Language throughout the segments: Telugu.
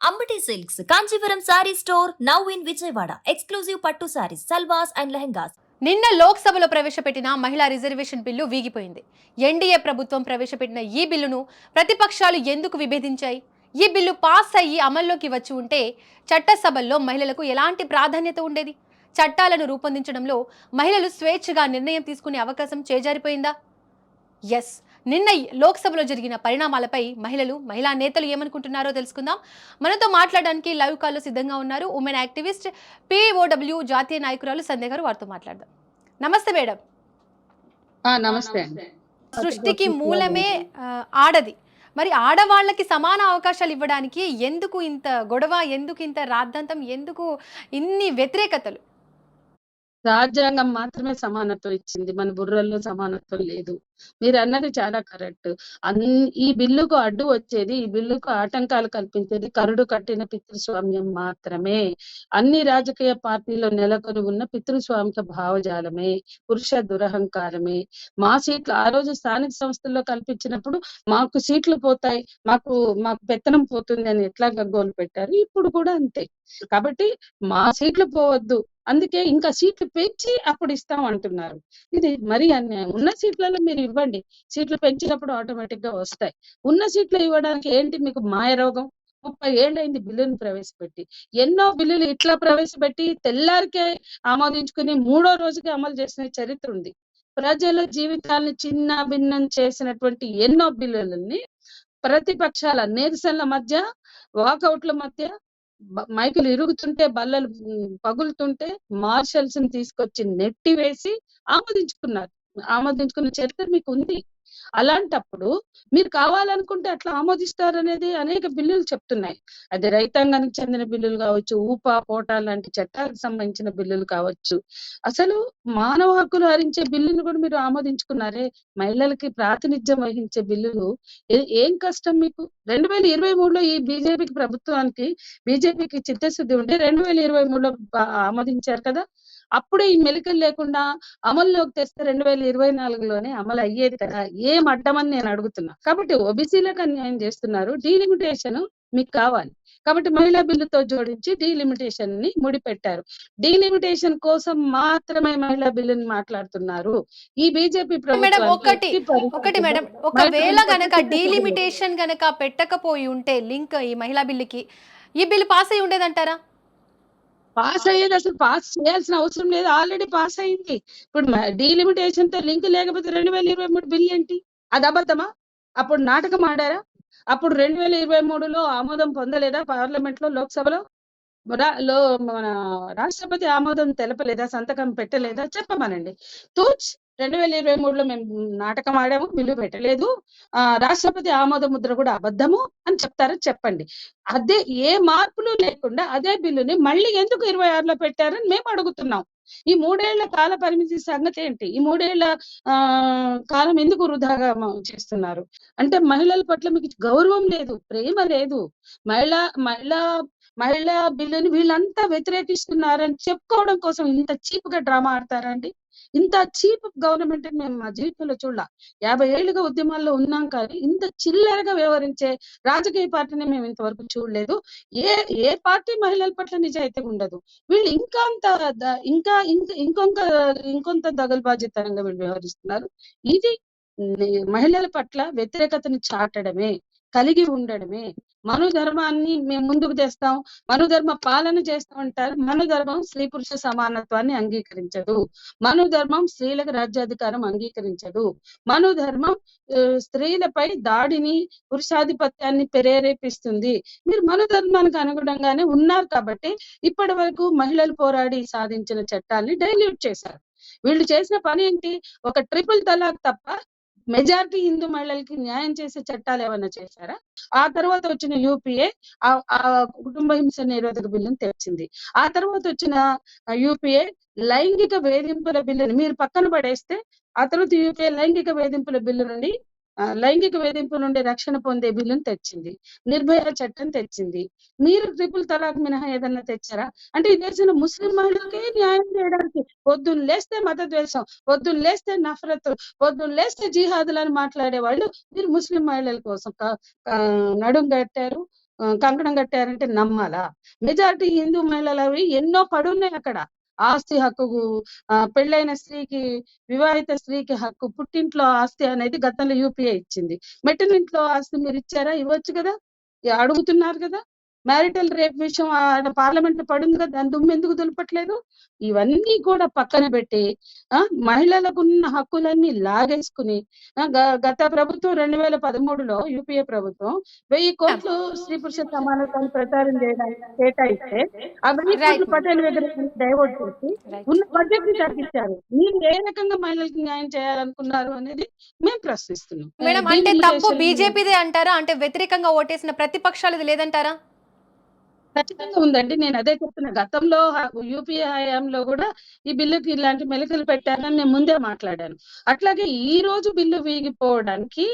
Ambati Silks, Kanchipuram Saree Store, now in Vijayawada. Exclusive Pattu Sarees, Salwas and Lehengas. నిన్న లోక్సభలో ప్రవేశపెట్టిన మహిళా రిజర్వేషన్ బిల్లు వీగిపోయింది. ఎన్డీఏ ప్రభుత్వం ప్రవేశపెట్టిన ఈ బిల్లును ప్రతిపక్షాలు ఎందుకు విభేదించాయి? ఈ బిల్లు పాస్ అయ్యి అమల్లోకి వచ్చి ఉంటే చట్టసభల్లో మహిళలకు ఎలాంటి ప్రాధాన్యత ఉండేది? చట్టాలను రూపొందించడంలో మహిళలు స్వేచ్ఛగా నిర్ణయం తీసుకునే అవకాశం చేజారిపోయిందా? ఎస్, నిన్న లోక్సభలో జరిగిన పరిణామాలపై మహిళా నేతలు ఏమనుకుంటున్నారో తెలుసుకుందాం. మనతో మాట్లాడడానికి లైవ్ కాల్లో సిద్ధంగా ఉన్నారు ఉమెన్ యాక్టివిస్ట్ POW జాతీయ నాయకురాలు సంధ్య గారు. వారితో మాట్లాడదాం. నమస్తే మేడం. నమస్తే. సృష్టికి మూలమే ఆడది. మరి ఆడవాళ్ళకి సమాన అవకాశాలు ఇవ్వడానికి ఎందుకు ఇంత గొడవ, ఎందుకు ఇంత రాద్ధాంతం, ఎందుకు ఇన్ని వ్యతిరేకతలు? రాజ్యాంగం మాత్రమే సమానత్వం ఇచ్చింది, మన బుర్రల్లో సమానత్వం లేదు. మీరు అన్నది చాలా కరెక్ట్. ఈ బిల్లుకు అడ్డు వచ్చేది, ఈ బిల్లుకు ఆటంకాలు కల్పించేది కరుడు కట్టిన పితృస్వామ్యం మాత్రమే. అన్ని రాజకీయ పార్టీలో నెలకొని ఉన్న పితృస్వామిక భావజాలమే, పురుష దురహంకారమే. మా సీట్లు ఆ రోజు స్థానిక సంస్థల్లో కల్పించినప్పుడు మాకు సీట్లు పోతాయి, మాకు పెత్తనం పోతుంది అని ఎట్లా గగ్గోలు పెట్టారు, ఇప్పుడు కూడా అంతే. కాబట్టి మా సీట్లు పోవద్దు, అందుకే ఇంకా సీట్లు పెంచి అప్పుడు ఇస్తాం అంటున్నారు. ఇది మరీ అన్యాయం. ఉన్న సీట్లలో మీరు ఇవ్వండి, సీట్లు పెంచినప్పుడు ఆటోమేటిక్ గా వస్తాయి. ఉన్న సీట్లు ఇవ్వడానికి ఏంటి మీకు మాయ రోగం? 30 ఏళ్ళైంది బిల్లును ప్రవేశపెట్టి. ఎన్నో బిల్లులు ఇట్లా ప్రవేశపెట్టి తెల్లారికే ఆమోదించుకుని 3వ రోజుకి అమలు చేసిన చరిత్ర ఉంది. ప్రజల జీవితాలను చిన్న భిన్నం చేసినటువంటి ఎన్నో బిల్లులని ప్రతిపక్షాల నిరసనల మధ్య, వాకౌట్ల మధ్య, మైకులు ఇరుగుతుంటే, బల్లలు పగులుతుంటే మార్షల్స్ ని తీసుకొచ్చి నెట్టి వేసి ఆమోదించుకున్న చరిత్ర మీకు ఉంది. అలాంటప్పుడు మీరు కావాలనుకుంటే అట్లా ఆమోదిస్తారనేది అనేక బిల్లులు చెప్తున్నాయి. అది రైతాంగానికి చెందిన బిల్లులు కావచ్చు, ఊపా పోటా లాంటి చట్టాలకు సంబంధించిన బిల్లులు కావచ్చు. అసలు మానవ హక్కులు హరించే బిల్లును కూడా మీరు ఆమోదించుకున్నారే. మహిళలకి ప్రాతినిధ్యం వహించే బిల్లులు ఏం కష్టం మీకు? 2023లో ఈ బీజేపీకి చిత్తశుద్ధి ఉంటే 2023లో ఆమోదించారు కదా. అప్పుడే ఈ మెలికలు లేకుండా అమల్లోకి తెస్తే 2024లోనే అమలు అయ్యేది కదా. ఏం అడ్డమని నేను అడుగుతున్నా. కాబట్టి ఓబీసీలకు అన్యాయం చేస్తున్నారు. డీలిమిటేషన్ మీకు కావాలి కాబట్టి మహిళా బిల్లుతో జోడించి డీలిమిటేషన్ ని ముడిపెట్టారు. డీలిమిటేషన్ కోసం మాత్రమే మహిళా బిల్లుని మాట్లాడుతున్నారు ఈ బీజేపీ ప్రభుత్వం. ఒకటి మేడం, ఒకవేళ గనక డీలిమిటేషన్ గనక పెట్టకపోయి ఉంటే లింక్ ఈ మహిళా బిల్లుకి, ఈ బిల్లు పాస్ అయి ఉండేదంటారా? పాస్ అయ్యేది అసలు పాస్ చేయాల్సిన అవసరం లేదు, ఆల్రెడీ పాస్ అయింది. ఇప్పుడు డీలిమిటేషన్ తో లింక్ లేకపోతే 2023 బిల్ ఏంటి? అది అబద్ధమా? అప్పుడు నాటకం ఆడారా? అప్పుడు 2023లో ఆమోదం పొందలేదా పార్లమెంట్ లో, లోక్సభలో? మన రాష్ట్రపతి ఆమోదం తెలపలేదా, సంతకం పెట్టలేదా? చెప్పమనండి. 2023లో మేము నాటకం ఆడాము, బిల్లు పెట్టలేదు, రాష్ట్రపతి ఆమోద ముద్ర కూడా అబద్ధము అని చెప్తారా? చెప్పండి. అదే ఏ మార్పులు లేకుండా అదే బిల్లుని మళ్ళీ ఎందుకు 26లో పెట్టారని మేము అడుగుతున్నాం. ఈ 3 ఏళ్ల కాల పరిమితి సంగతి ఏంటి? ఈ 3 ఏళ్ల కాలం ఎందుకు వృధాగా చేస్తున్నారు? అంటే మహిళల పట్ల మీకు గౌరవం లేదు, ప్రేమ లేదు. మహిళా బిల్లుని వీళ్ళంతా వ్యతిరేకిస్తున్నారని చెప్పుకోవడం కోసం ఇంత చీప్ గా డ్రామా ఆడతారండి. ఇంత చీప్ గవర్నమెంట్ మేము మా జీవితంలో చూడాల. 50 ఏళ్ళుగా ఉద్యమాల్లో ఉన్నాం, కానీ ఇంత చిల్లరగా వ్యవహరించే రాజకీయ పార్టీని మేము ఇంతవరకు చూడలేదు. ఏ పార్టీ మహిళల పట్ల నిజాయితీగా ఉండదు. వీళ్ళు ఇంకొంత దగల్బాజీతనంగా వీళ్ళు వ్యవహరిస్తున్నారు. ఇది మహిళల పట్ల వ్యతిరేకతని చాటడమే, కలిగి ఉండడమే. మనుధర్మాన్ని మేము ముందుకు తెస్తాం, మనుధర్మ పాలన చేస్తాం అంటారు. మనుధర్మం స్త్రీ పురుష సమానత్వాన్ని అంగీకరించదు. మనుధర్మం స్త్రీలకు రాజ్యాధికారం అంగీకరించదు. మనుధర్మం స్త్రీలపై దాడిని, పురుషాధిపత్యాన్ని ప్రేరేపిస్తుంది. మీరు మనుధర్మానికి అనుగుణంగానే ఉన్నారు కాబట్టి ఇప్పటి వరకు మహిళలు పోరాడి సాధించిన చట్టాన్ని డైల్యూట్ చేశారు. వీళ్ళు చేసిన పని ఏంటి? ఒక ట్రిపుల్ తలాక్ తప్ప మెజారిటీ హిందూ మహిళలకి న్యాయం చేసే చట్టాలు ఏమైనా చేశారా? ఆ తర్వాత వచ్చిన యూపీఏ ఆ కుటుంబ హింస నిరోధక బిల్లును తెచ్చింది. ఆ తర్వాత వచ్చిన యూపీఏ లైంగిక వేధింపుల బిల్లుని మీరు పక్కన పడేస్తే, ఆ తర్వాత యూపీఏ లైంగిక వేధింపుల బిల్లు నుండి లైంగిక వేధింపుల నుండి రక్షణ పొందే బిల్లును తెచ్చింది. నిర్భయ చట్టం తెచ్చింది. మీరు ట్రిపుల్ తలాక్ మినహా ఏదన్నా తెచ్చారా? అంటే ఈ దేశంలో ముస్లిం మహిళలకే న్యాయం చేయడానికి పొద్దున్న లేస్తే మతద్వేషం, పొద్దున్న లేస్తే నఫరత్, పొద్దున్న లేస్తే జిహాదులని మాట్లాడే వాళ్ళు మీరు ముస్లిం మహిళల కోసం నడుం కట్టారు. కంకణం కట్టారంటే నమ్మాలా? మెజారిటీ హిందూ మహిళలవి ఎన్నో పడున్నాయి అక్కడ. ఆస్తి హక్కు, పెళ్ళైన స్త్రీకి, వివాహిత స్త్రీకి హక్కు, పుట్టింట్లో ఆస్తి అనేది గతంలో యూపీఏ ఇచ్చింది. మెట్టినింట్లో ఆస్తి మీరిచ్చారా? ఇవ్వచ్చు కదా! అడుగుతున్నారు కదా! మ్యారిటల్ రేప్ విషయం పార్లమెంట్ పడింది కదా! దాని దుమ్మెందుకు దులపట్లేదు? ఇవన్నీ కూడా పక్కన పెట్టి మహిళలకున్న హక్కులన్నీ లాగేసుకుని గత ప్రభుత్వం 2013లో యూపీఏ ప్రభుత్వం 1000 కోట్లు స్త్రీ పురుష సమానత్వాన్ని ప్రచారం చేయడానికి కేటాయిస్తే ఆ 1000 రైట్ కోట్లు పటేల్ దగ్గర డైవర్ట్ చేసి రైట్ ఉన్న బడ్జెట్ ని తగ్గించారు. మీరు ఏ రకంగా మహిళలకు న్యాయం చేయాలనుకున్నారు అనేది మేము ప్రశ్నిస్తున్నాం. మేడం, అంటే తప్పు డీలిమిటేషన్ బీజేపీదే అంటారా? అంటే వ్యతిరేకంగా ఓటేసిన ప్రతిపక్షాలది లేదంటారా? ఖచ్చితంగా ఉందండి. నేను అదే చెప్తున్నా. గతంలో యూపీఏ హయాంలో కూడా ఈ బిల్లుకి ఇలాంటి మెలికలు పెట్టారని నేను ముందే మాట్లాడాను. అట్లాగే ఈ రోజు బిల్లు వీగిపోవడానికి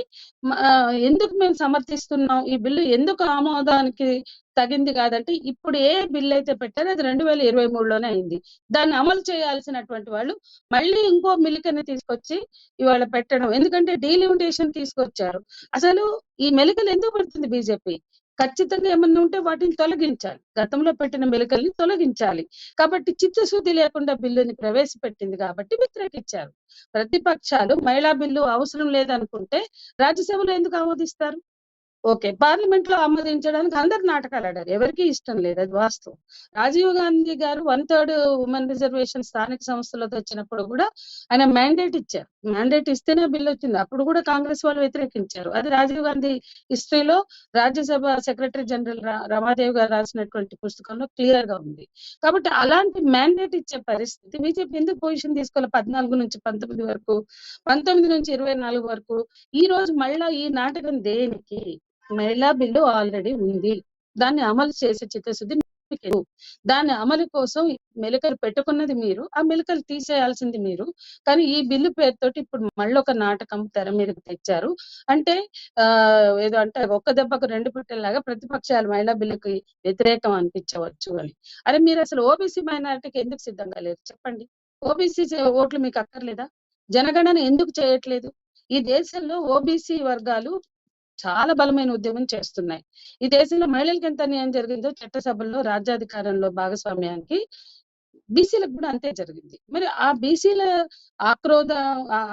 ఎందుకు మేము సమర్థిస్తున్నాం? ఈ బిల్లు ఎందుకు ఆమోదానికి తగింది కాదంటే, ఇప్పుడు ఏ బిల్లు అయితే పెట్టారో అది 2023లోనే అయింది. దాన్ని అమలు చేయాల్సినటువంటి వాళ్ళు మళ్ళీ ఇంకో మెలికని తీసుకొచ్చి ఇవాళ పెట్టడం. ఎందుకంటే డీలిమిటేషన్ తీసుకొచ్చారు. అసలు ఈ మెలికలు ఎందుకు పెడుతుంది బీజేపీ? ఖచ్చితంగా ఏమన్నా ఉంటే వాటిని తొలగించాలి. గతంలో పెట్టిన మెలికల్ని తొలగించాలి. కాబట్టి చిత్తశుద్ధి లేకుండా బిల్లుని ప్రవేశపెట్టింది కాబట్టి వ్యతిరేకించారు. ప్రతిపక్షాలు మహిళా బిల్లు అవసరం లేదనుకుంటే రాజ్యసభలో ఎందుకు ఆమోదిస్తారు? ఓకే. పార్లమెంట్‌లో ఆమోదించడానికి అందరూ నాటకాలాడారు. ఎవరికీ ఇష్టం లేదు. అది వాస్తవం. రాజీవ్ గాంధీ గారు 1/3 ఉమెన్ రిజర్వేషన్ స్థానిక సంస్థలతో వచ్చినప్పుడు కూడా ఆయన మ్యాండేట్ ఇచ్చారు. మ్యాండేట్ ఇస్తేనే బిల్ వచ్చింది. అప్పుడు కూడా కాంగ్రెస్ వాళ్ళు వ్యతిరేకించారు. అది రాజీవ్ గాంధీ హిస్టరీలో రాజ్యసభ సెక్రటరీ జనరల్ రమాదేవి గారు రాసినటువంటి పుస్తకంలో క్లియర్‌గా ఉంది. కాబట్టి అలాంటి మ్యాండేట్ ఇచ్చే పరిస్థితి బీజేపీ ఎందుకు పొజిషన్ తీసుకోవాలి? 14 నుంచి 19 వరకు, 19 నుంచి 24 వరకు. ఈ రోజు మళ్ళా ఈ నాటకం దేనికి? మహిళా బిల్లు ఆల్రెడీ ఉంది. దాన్ని అమలు చేసే చిత్తశుద్ధి మీకు లేదు. దాని అమలు కోసం మెలికలు పెట్టుకున్నది మీరు. ఆ మెలికలు తీసేయాల్సింది మీరు. కానీ ఈ బిల్లు పేరుతోటి ఇప్పుడు మళ్ళొక నాటకం తెర మీదకి తెచ్చారు. అంటే ఏదో అంటే ఒక్క దెబ్బకు 2 పిట్టల్లాగా ప్రతిపక్షాలు మహిళా బిల్లుకి వ్యతిరేకం అనిపించవచ్చు అని. అరే మీరసలు ఓబీసీ మైనారిటీకి ఎందుకు సిద్ధంగా లేరు చెప్పండి? ఓబీసీ ఓట్లు మీకు అక్కర్లేదా? జనగణన ఎందుకు చేయట్లేదు? ఈ దేశంలో ఓబీసీ వర్గాలు చాలా బలమైన ఉద్యమం చేస్తున్నాయి. ఈ దేశంలో మహిళలకు ఎంత అన్యాయం జరిగిందో చట్టసభల్లో రాజ్యాధికారంలో భాగస్వామ్యానికి బీసీలకు కూడా అంతే జరిగింది. మరి ఆ బీసీల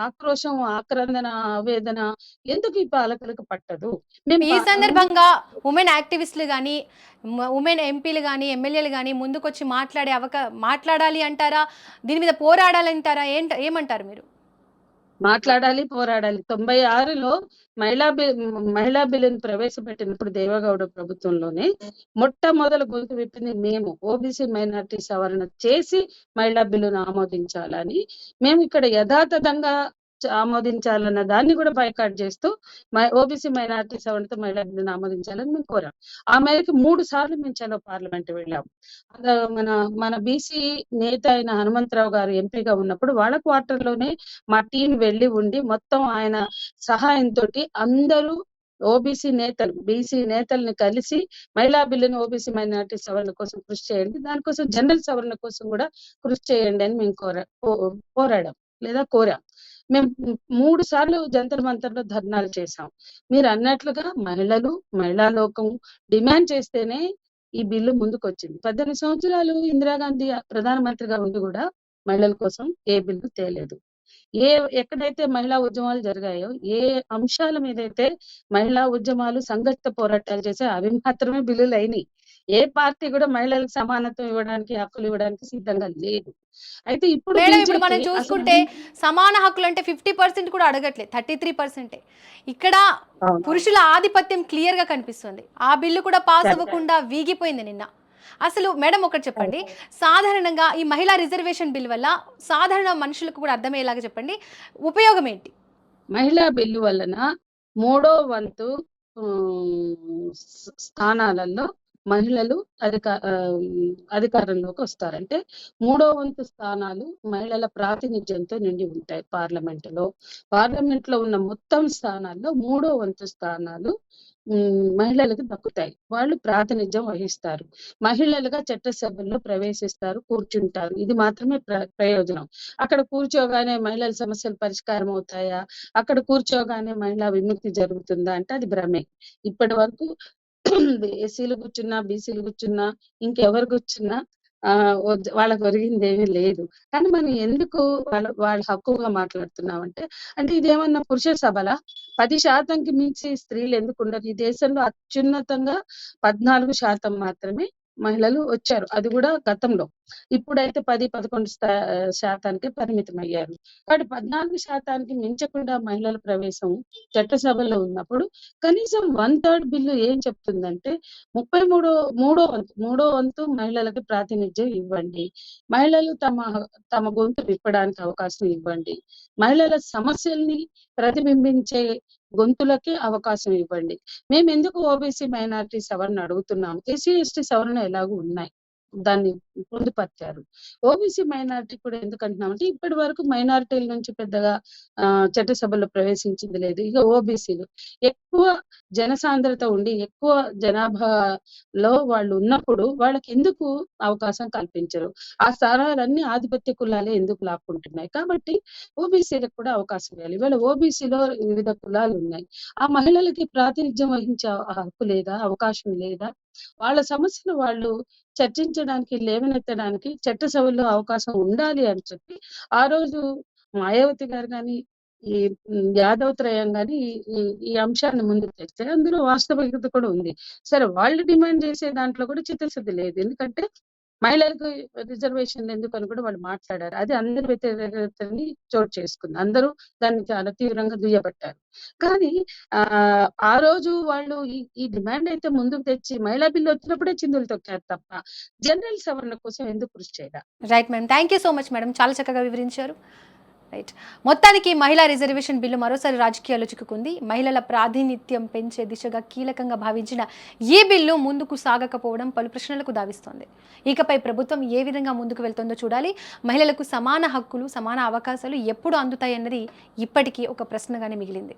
ఆక్రోశం, ఆక్రందన, ఆవేదన ఎందుకు ఈ పాలకులకు పట్టదు? ఈ సందర్భంగా ఉమెన్ యాక్టివిస్టులు కానీ, ఉమెన్ ఎంపీలు కానీ, ఎమ్మెల్యేలు కానీ ముందుకొచ్చి మాట్లాడాలి అంటారా? దీని మీద పోరాడాలంటారా? ఏమంటారు మీరు? మాట్లాడాలి, పోరాడాలి. 96లో మహిళా బిల్లుని ప్రవేశపెట్టినప్పుడు దేవగౌడ ప్రభుత్వంలోనే మొట్టమొదలు గొంతు విప్పింది మేము. ఓబీసీ మైనారిటీ సవరణ చేసి మహిళా బిల్లును ఆమోదించాలని మేము ఇక్కడ యథాతథంగా ఆమోదించాలన్న దాన్ని కూడా బైకాట్ చేస్తూ ఓబీసీ మైనారిటీ సవరణతో మహిళా బిల్లును ఆమోదించాలని మేము కోరాం. ఆ మేరకు 3 సార్లు మేము చలో పార్లమెంట్ వెళ్ళాం. మన బీసీ నేత అయిన హనుమంతరావు గారు ఎంపీగా ఉన్నప్పుడు వాళ్ళ క్వార్టర్‌లోనే మా టీం వెళ్ళి ఉండి మొత్తం ఆయన సహాయంతో అందరూ ఓబీసీ నేతలు, బీసీ నేతల్ని కలిసి మహిళా బిల్లును ఓబీసీ మైనారిటీ సవరణ కోసం కృషి చేయండి. దానికోసం జనరల్ సవరణ కోసం కూడా కృషి చేయండి అని మేము పోరాడాం లేదా కోరాం. మేము 3 సార్లు జంతర్ మంతర్‌లో ధర్నాలు చేశాం. మీరు అన్నట్లుగా మహిళా లోకం డిమాండ్ చేస్తేనే ఈ బిల్లు ముందుకొచ్చింది. 18 సంవత్సరాలు ఇందిరాగాంధీ ప్రధానమంత్రిగా ఉండి కూడా మహిళల కోసం ఏ బిల్లు తేలేదు. ఎక్కడైతే మహిళా ఉద్యమాలు జరిగాయో, ఏ అంశాల మీదైతే మహిళా ఉద్యమాలు సంఘటిత పోరాటాలు చేసే అవి మాత్రమే బిల్లులు అయినాయి. ఏ పార్టీ కూడా మహిళలకు సమానత్వం ఇవ్వడానికి, హక్కులు ఇవ్వడానికి సిద్ధంగా లేదు. అయితే ఇప్పుడు మేడం, ఇప్పుడు మనం చూసుకుంటే సమాన హక్కులు అంటే 50% కూడా అడగట్లేదు, 33%. ఇక్కడ పురుషుల ఆధిపత్యం క్లియర్ గా కనిపిస్తుంది. ఆ బిల్లు కూడా పాస్ అవ్వకుండా వీగిపోయింది నిన్న. అసలు మేడం ఒకటి చెప్పండి, సాధారణంగా ఈ మహిళా రిజర్వేషన్ బిల్ వల్ల సాధారణ మనుషులకు కూడా అర్థమయ్యేలాగా చెప్పండి, ఉపయోగం ఏంటి? మహిళా బిల్లు వలన 3వ వంతు స్థానాలలో మహిళలు అధికారంలోకి వస్తారు. అంటే 3వ వంతు స్థానాలు మహిళల ప్రాతినిధ్యంతో నిండి ఉంటాయి పార్లమెంట్లో ఉన్న మొత్తం స్థానాల్లో 3వ వంతు స్థానాలు మహిళలకు దక్కుతాయి. వాళ్ళు ప్రాతినిధ్యం వహిస్తారు. మహిళలుగా చట్టసభల్లో ప్రవేశిస్తారు, కూర్చుంటారు. ఇది మాత్రమే ప్రయోజనం. అక్కడ కూర్చోగానే మహిళల సమస్యలు పరిష్కారం అవుతాయా? అక్కడ కూర్చోగానే మహిళా విముక్తి జరుగుతుందా అంటే అది భ్రమే. ఇప్పటి వరకు ఎస్సీలు కూర్చున్నా, బీసీలు కూర్చున్నా, ఇంకెవరు కూర్చున్నా వాళ్ళకి ఒరిగిందేమీ లేదు. కానీ మనం ఎందుకు వాళ్ళ హక్కుగా మాట్లాడుతున్నామంటే, అంటే ఇదేమన్నా పురుష సబలా? 10% మించి స్త్రీలు ఎందుకుండరు? ఈ దేశంలో అత్యున్నతంగా 14% మాత్రమే మహిళలు వచ్చారు. అది గూడా గతంలో. ఇప్పుడైతే 10, 11 శాతానికే పరిమితమయ్యారు. కాబట్టి 14% మించకుండా మహిళల ప్రవేశం చట్టసభలో ఉన్నప్పుడు కనీసం 1/3 బిల్లు ఏం చెప్తుందంటే 33 మూడో వంతు మహిళలకు ప్రాతినిధ్యం ఇవ్వండి. మహిళలు తమ గొంతు విప్పడానికి అవకాశం ఇవ్వండి. మహిళల సమస్యల్ని ప్రతిబింబించే గొంతులకి అవకాశం ఇవ్వండి. మేమెందుకు ఓబీసీ మైనారిటీ సవరణ అడుగుతున్నాము. ఎస్సీ, ఎస్టీ సవరణ ఎలాగూ ఉన్నాయి. దాన్ని పొందుపరిచారు. ఓబీసీ మైనారిటీ కూడా ఎందుకంటున్నామంటే ఇప్పటి వరకు మైనారిటీల నుంచి పెద్దగా చట్టసభలో ప్రవేశించింది లేదు. ఇక ఓబీసీలు ఎక్కువ జనసాంద్రత ఉండి ఎక్కువ జనాభాలో వాళ్ళు ఉన్నప్పుడు వాళ్ళకి ఎందుకు అవకాశం కల్పించరు? ఆ స్థానాలన్నీ ఆధిపత్య కులాలే ఎందుకు లాక్కుంటున్నాయి? కాబట్టి ఓబీసీలకు కూడా అవకాశం ఇవ్వాలి. ఇవాళ ఓబీసీలో వివిధ కులాలు ఉన్నాయి. ఆ మహిళలకి ప్రాతినిధ్యం వహించే హక్కు లేదా? అవకాశం లేదా? వాళ్ళ సమస్యలు వాళ్ళు చర్చించడానికి, లేవనెత్తడానికి చట్టసభలో అవకాశం ఉండాలి అని చెప్పి ఆ రోజు మాయావతి గారు గాని, ఈ యాదవ్ త్రయం గాని ఈ ఈ అంశాన్ని ముందుకు తెచ్చారు. అందులో వాస్తవికత కూడా ఉంది. సరే వాళ్ళు డిమాండ్ చేసే దాంట్లో కూడా చిత్తశుద్ధి లేదు. ఎందుకంటే మహిళలకు రిజర్వేషన్లు ఎందుకని కూడా వాళ్ళు మాట్లాడారు. అది అందరి వ్యతిరేకతని చోటు చేసుకుంది. అందరూ దాన్ని చాలా తీవ్రంగా దుయ్యబట్టారు. కానీ ఆ రోజు వాళ్ళు ఈ డిమాండ్ అయితే ముందుకు తెచ్చి మహిళా బిల్లు వచ్చినప్పుడే చిందులు తొక్కారు తప్ప జనరల్ సవరణ కోసం ఎందుకు కృషి చేయలా? Right madam, thank you so much madam, చాలా చక్కగా వివరించారు. రైట్, మొత్తానికి మహిళా రిజర్వేషన్ బిల్లు మరోసారి రాజకీయాల్లో చిక్కుకుంది. మహిళల ప్రాతినిధ్యం పెంచే దిశగా కీలకంగా భావించిన ఈ బిల్లు ముందుకు సాగకపోవడం పలు ప్రశ్నలకు దావిస్తోంది. ఇకపై ప్రభుత్వం ఏ విధంగా ముందుకు వెళ్తుందో చూడాలి. మహిళలకు సమాన హక్కులు, సమాన అవకాశాలు ఎప్పుడు అందుతాయన్నది ఇప్పటికీ ఒక ప్రశ్నగానే మిగిలింది.